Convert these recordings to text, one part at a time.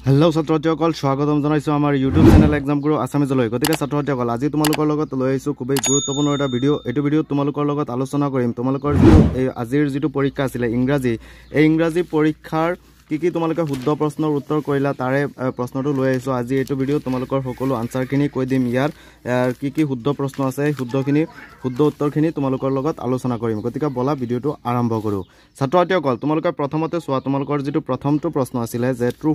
Hello' ছাত্ৰসকল স্বাগতম জনাইছো আমাৰ ইউটিউব চেনেল এক্সাম গুৰু আছামিজলৈ। গতিকে ছাত্ৰসকল আজি তোমালোকৰ লগত লৈ আহিছো খুবেই গুৰুত্বপূৰ্ণ এটা ভিডিঅ'। এইটো ভিডিঅ'ত তোমালোকৰ লগত আলোচনা কৰিম তোমালোকৰ আজিৰ যিটো পৰীক্ষা আছিলে ইংৰাজী, এই ইংৰাজী পৰীক্ষাৰ কি তোমালোকে শুদ্ধ প্ৰশ্নৰ উত্তৰ কৰিলা তাৰে প্ৰশ্নটো লৈ আহিছো আজি এইটো ভিডিঅ'। তোমালোকৰ সকলো আনসাৰখিনি কৈ দিম। ইয়াৰ কি শুদ্ধ প্ৰশ্ন আছে শুদ্ধ উত্তৰখিনি তোমালোকৰ লগত আলোচনা কৰিম। গতিকে বলা ভিডিঅ'টো আৰম্ভ কৰো। ছাত্ৰসকল তোমালোকে প্ৰথমতে চোৱা, তোমালোকৰ যিটো প্ৰথমটো প্ৰশ্ন আছিলে যে ট্ৰু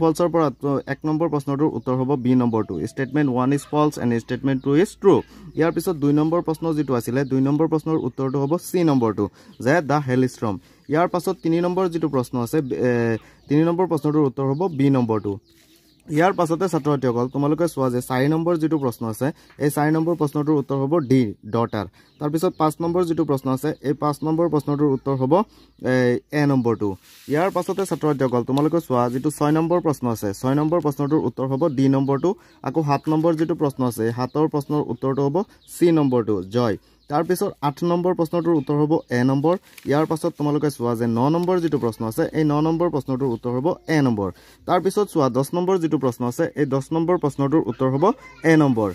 ফলছৰ পৰা 1 নম্বৰ প্ৰশ্নটোৰ উত্তৰ হ'ব বি নম্বৰটো। Statement 1 is false and statement 2 is true. ইয়াৰ পিছত 2 নম্বৰ প্ৰশ্ন যিটো আছিলে 2 নম্বৰ প্ৰশ্নৰ উত্তৰটো হ'ব চি নম্বৰটো যে দ্য হেলষ্ট্ৰম। ইয়াৰ পাছত 3 নম্বৰ যিটো প্ৰশ্ন আছে 3 নম্বৰ প্ৰশ্নটোৰ উত্তৰ হ'ব বি নম্বৰটো। ইয়াৰ পাছতে ছাত্ৰসকল তোমালোকে চোৱা যে 4 নম্বৰ যিটো প্ৰশ্ন আছে এই 4 নম্বৰ প্ৰশ্নটোৰ উত্তৰ হ'ব ডি ডটাৰ। তাৰপিছত 5 নম্বৰ যিটো প্ৰশ্ন আছে এই 5 নম্বৰ প্ৰশ্নটোৰ উত্তৰ হ'ব এ নম্বৰটো। ইয়াৰ পাছতে ছাত্ৰসকল তোমালোকে চোৱা যিটো 6 নম্বৰ প্ৰশ্ন আছে 6 নম্বৰ প্ৰশ্নটোৰ উত্তৰ হ'ব ডি নম্বৰটো। আকৌ 7 নম্বৰ যিটো প্ৰশ্ন আছে 7ৰ প্ৰশ্নৰ উত্তৰটো হ'ব চি নম্বৰটো জয়। তাৰপিছত 8 নম্বৰ প্ৰশ্নটোৰ উত্তৰ হ'ব এ নম্বৰ। ইয়াৰ পাছত তোমালোকে চোৱা যে 9 নম্বৰ যিটো প্ৰশ্ন আছে এই 9 নম্বৰ প্ৰশ্নটোৰ উত্তৰ হ'ব এ নম্বৰ। তাৰপিছত চোৱা 10 নম্বৰ যিটো প্ৰশ্ন আছে এই 10 নম্বৰ প্ৰশ্নটোৰ উত্তৰ হ'ব এ নম্বৰ।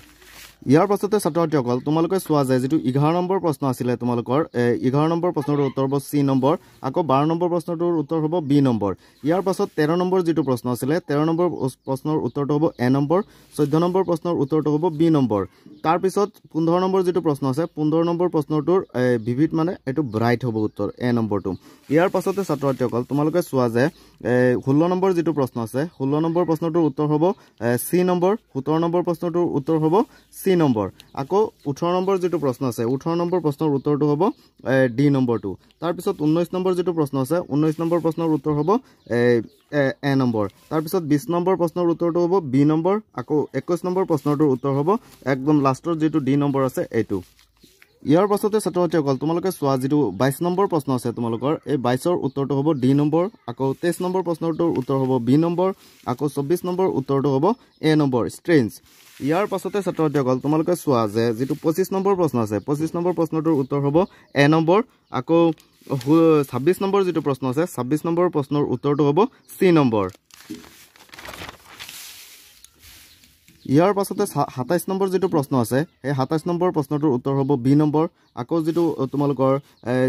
ইয়াৰ পাছতে ছাত্ৰসকল তোমালোকে চোৱা যে যিটো 11 নম্বৰ প্ৰশ্ন আছিলে তোমালোকৰ 11 নম্বৰ প্ৰশ্নটোৰ উত্তৰ হ'ব চি নম্বৰ। আকৌ 12 নম্বৰ প্ৰশ্নটোৰ উত্তৰ হ'ব বি নম্বৰ। ইয়াৰ পাছত 13 নম্বৰ যিটো প্ৰশ্ন আছিলে 13 নম্বৰ প্ৰশ্নৰ উত্তৰটো হ'ব এ নম্বৰ। 14 নম্বৰ প্ৰশ্নৰ উত্তৰটো হ'ব বি নম্বৰ। তাৰপিছত 15 নম্বৰ যিটো প্ৰশ্ন আছে 15 নম্বৰ প্ৰশ্নটোৰ ভিভিড মানে এইটো ব্ৰাইট হ'ব উত্তৰ এ নম্বৰটো। ইয়াৰ পাছতে ছাত্ৰসকল তোমালোকে চোৱা যে 16 নম্বৰ যিটো প্ৰশ্ন আছে 16 নম্বৰ প্ৰশ্নটোৰ উত্তৰ হ'ব চি নম্বৰ। 17 নম্বৰ প্ৰশ্নটোৰ উত্তৰ হ'ব চি নম্বৰ। আকৌ 18 নম্বৰ যিটো প্ৰশ্ন আছে 18 নম্বৰ প্ৰশ্নৰ উত্তৰটো হ'ব ডি নম্বৰটো। তাৰপিছত 19 নম্বৰ যিটো প্ৰশ্ন আছে 19 নম্বৰ প্ৰশ্নৰ উত্তৰ হ'ব এ নম্বৰ। তাৰপিছত 20 নম্বৰ প্ৰশ্নৰ উত্তৰটো হ'ব বি নম্বৰ। আকৌ 21 নম্বৰ প্ৰশ্নটোৰ উত্তৰ হ'ব একদম লাষ্টৰ যিটো ডি নম্বৰ আছে এইটো। ইয়াৰ পাছতে ছাত্ৰসকল তোমালোকে চোৱা যিটো 22 নম্বৰ প্ৰশ্ন আছে তোমালোকৰ এই 22ৰ উত্তৰটো হ'ব ডি নম্বৰ। আকৌ 23 নম্বৰ প্ৰশ্নটোৰ উত্তৰ হ'ব বি নম্বৰ। আকৌ 24 নম্বৰ উত্তৰটো হ'ব এ নম্বৰ ষ্ট্ৰেঞ্জ। ইয়াৰ পাছতে ছাত্ৰসকল তোমালোকে চোৱা যে যিটো 25 নম্বৰ প্ৰশ্ন আছে 25 নম্বৰ প্ৰশ্নটোৰ উত্তৰ হ'ব এ নম্বৰ। আকৌ 26 নম্বৰ যিটো প্ৰশ্ন আছে 26 নম্বৰ প্ৰশ্নৰ উত্তৰটো হ'ব চি নম্বৰ। ইয়াৰ পাছতে 27 নম্বৰ যিটো প্ৰশ্ন আছে সেই 27 নম্বৰ প্ৰশ্নটোৰ উত্তৰ হ'ব বি নম্বৰ। আকৌ যিটো তোমালোকৰ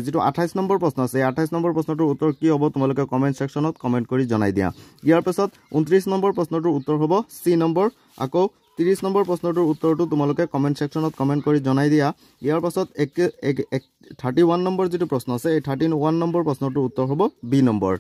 যিটো 28 নম্বৰ প্ৰশ্ন আছে 28 নম্বৰ প্ৰশ্নটোৰ উত্তৰ কি হ'ব তোমালোকে কমেণ্ট ছেকশ্যনত কমেণ্ট কৰি জনাই দিয়া। ইয়াৰ পাছত 29 নম্বৰ প্ৰশ্নটোৰ উত্তৰ হ'ব চি নম্বৰ। আকৌ 30 নম্বৰ প্ৰশ্নটোৰ উত্তৰটো তোমালোকে কমেণ্ট ছেকশ্যনত কমেণ্ট কৰি জনাই দিয়া। ইয়াৰ পাছত 31 নম্বৰ যিটো প্ৰশ্ন আছে এই 31 নম্বৰ প্ৰশ্নটোৰ উত্তৰ হ'ব বি নম্বৰ।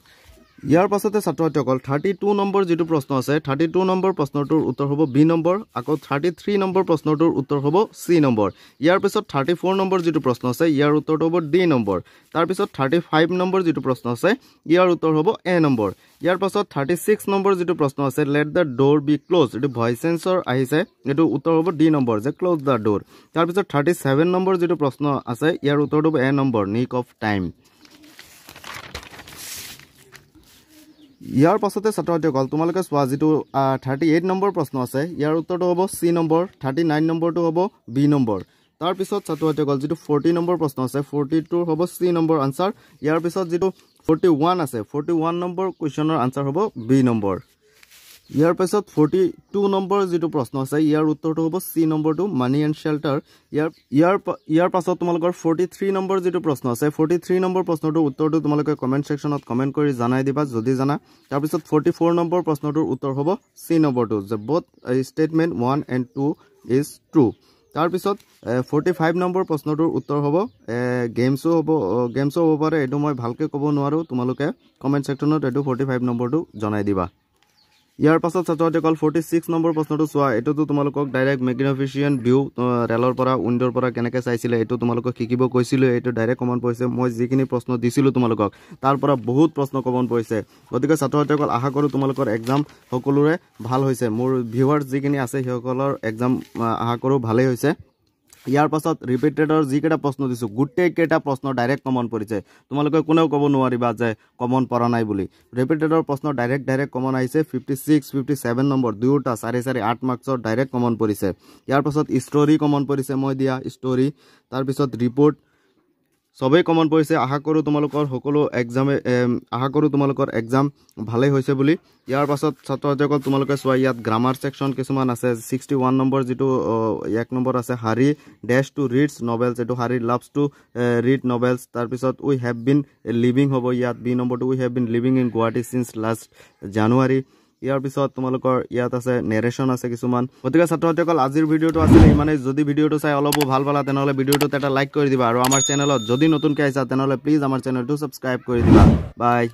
ইয়াৰ পাছতে ছাত্ৰসকল 32 নম্বৰ যিটো প্ৰশ্ন আছে 32 নম্বৰ প্ৰশ্নটোৰ উত্তৰ হ'ব বি নম্বৰ। আকৌ 33 নম্বৰ প্ৰশ্নটোৰ উত্তৰ হ'ব চি নম্বৰ। ইয়াৰ পিছত 34 নম্বৰ যিটো প্ৰশ্ন আছে ইয়াৰ উত্তৰটো হ'ব ডি নম্বৰ। তাৰপিছত 35 নম্বৰ যিটো প্ৰশ্ন আছে ইয়াৰ উত্তৰ হ'ব এ নম্বৰ। ইয়াৰ পাছত 36 নম্বৰ যিটো প্ৰশ্ন আছে let the door be closed, এইটো ভইচ চেঞ্চৰ আহিছে, এইটো উত্তৰ হ'ব ডি নম্বৰ যে ক্ল'জ দ্য ডোৰ। তাৰপিছত 37 নম্বৰ যিটো প্ৰশ্ন আছে ইয়াৰ উত্তৰটো হ'ব এ নম্বৰ নিক অফ টাইম। ইয়াৰ পাছতে ছাত্ৰসকল তোমালোকে চোৱা যিটো 38 নম্বৰ প্ৰশ্ন আছে ইয়াৰ উত্তৰটো হ'ব চি নম্বৰ। 39 নম্বৰটো হ'ব বি নম্বৰ। তাৰপিছত ছাত্ৰসকল যিটো 40 নম্বৰ প্ৰশ্ন আছে 42 হ'ব চি নম্বৰ আনচাৰ। ইয়াৰ পিছত যিটো 41 আছে 41 নম্বৰ কুৱেশ্যনৰ আনচাৰ হ'ব বি নম্বৰ। ইয়াৰ পিছত 42 নম্বৰ যিটো প্ৰশ্ন আছে ইয়াৰ উত্তৰটো হ'ব চি নম্বৰটো মানি এণ্ড শ্বেল্টাৰ। ইয়াৰ পাছত তোমালোকৰ 43 নম্বৰ যিটো প্ৰশ্ন আছে 43 নম্বৰ প্ৰশ্নটোৰ উত্তৰটো তোমালোকে কমেণ্ট ছেকশ্যনত কমেণ্ট কৰি জনাই দিবা যদি জানা। তাৰপিছত 44 নম্বৰ প্ৰশ্নটোৰ উত্তৰ হ'ব চি নম্বৰটো যে both statement 1 and 2 is true. তাৰপিছত 45 নম্বৰ প্ৰশ্নটোৰ উত্তৰ হ'ব গেমছো হ'ব পাৰে, এইটো মই ভালকৈ ক'ব নোৱাৰোঁ, তোমালোকে কমেণ্ট ছেকশ্যনত এইটো 45 নম্বৰটো জনাই দিবা। ইয়াৰ পাছত ছাত্ৰসকল 46 নম্বৰ প্ৰশ্নটো চোৱা, এইটোতো তোমালোকক ডাইৰেক্ট মেগনিফিচিয়েণ্ট ভিউ ৰেলৰ পৰা উইণ্ডৰ পৰা কেনেকৈ চাইছিলে এইটো তোমালোকক শিকিব কৈছিলোঁ। এইটো ডাইৰেক্ট কমন পৰিছে, মই যিখিনি প্ৰশ্ন দিছিলোঁ তোমালোকক তাৰ পৰা বহুত প্ৰশ্ন কমন পৰিছে। গতিকে ছাত্ৰসকল আশা কৰোঁ তোমালোকৰ এক্সাম সকলোৰে ভাল হৈছে। মোৰ ভিউৱাৰ্ছ যিখিনি আছে সেইসকলৰ এক্সাম আশা কৰোঁ ভালেই হৈছে। ইয়াৰ পাছত ৰিপিটেডৰ যিকেইটা প্ৰশ্ন দিছোঁ গোটেইকেইটা প্ৰশ্ন ডাইৰেক্ট কমন পৰিছে, তোমালোকে কোনেও ক'ব নোৱাৰিবা যে কমন পৰা নাই বুলি। ৰিপিটেডৰ প্ৰশ্ন ডাইৰেক্ট কমন আহিছে 56, 57 নম্বৰ দুয়োটা 4-8 মাৰ্কছৰ ডাইৰেক্ট কমন পৰিছে। ইয়াৰ পাছত ষ্টৰি কমন পৰিছে, মই দিয়া ষ্টৰি। তাৰপিছত ৰিপৰ্ট সবেই কমন পৰিছে আশা কৰোঁ তোমালোকৰ সকলো এক্সামে আশা কৰোঁ তোমালোকৰ এক্সাম ভালেই হৈছে বুলি ইয়াৰ পাছত ছাত্ৰ ছাত্ৰীসকল তোমালোকে চোৱা ইয়াত গ্ৰামাৰ সেকশন কিছুমান আছে 61 নম্বৰ যেটো 1 নম্বৰ আছে হাৰি ড্যাশ টু ৰিডস নভেলস এটো হাৰি লাভস টু ৰিড নভেলস তাৰ পিছত উই হ্যাভ বিন লিভিং হ'ব ইয়াত বি নম্বৰটো we have been living in Guwahati since last January ইয়াৰ পিছত তোমালোকৰ ইয়াত আছে নেৰেশন আছে কিছুমান গতিকে ছাত্ৰ ছাত্ৰীসকল আজিৰ ভিডিওটো আছিল মানে যদি ভিডিওটো চাই অলপ ভাল পালা তেনেহলে ভিডিওটো এটা লাইক কৰি দিবা আৰু আমাৰ চেনেলত যদি নতুনকৈ আহিছা তেনেহলে প্লিজ আমাৰ চেনেলটো সাবস্ক্ৰাইব কৰি দিবা বাই